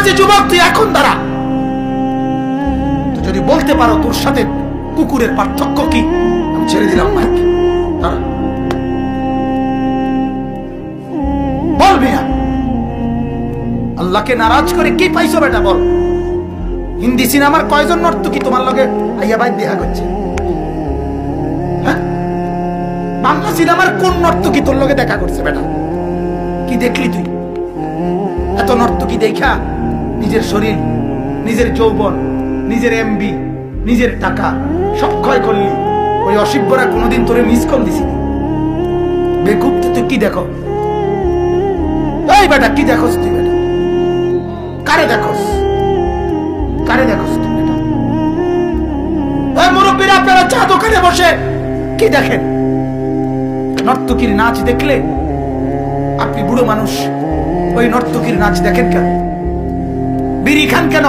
নামাজি যুবক, তুই এখন দাঁড়া। তুই যদি বলতে পারো তোর সাথে কুকুরের পার্থক্য কি, আমি ছেড়ে দিলাম মাইক। দাঁড়া, বলবি না। আল্লাহকে নারাজ করে কি পাইছো বেটা বল? হিন্দি সিনেমার কয়জন নর্তকী তোমার লগে আইয়া বাইর দেখা করছে? হ্যাঁ, বাংলা সিনেমার কোন নর্তকী তোর লগে দেখা করছে বেটা? কি দেখলি তুই? এত নর্তকী দেখা নিজের শরীর, নিজের যৌবন, নিজের এমবি, নিজের টাকা সব ক্ষয় করলি। ওই অসিব্যরা কোনোদিন তোরে মিস কল দিছি? বেকুব, তুই কি দেখো? এই বেটা কি দেখোস তুই বেটা? কারে দেখোস? কারে দেখোস তুই বেটা? এই মুরব্বীরা, আপনারা চা দোকানে বসে কি দেখেন? নর্তকীর নাচ দেখলে আপনি বুড়ো মানুষ, ওই নর্তকীর নাচ দেখেন কেন? বিড়ি খান কেন?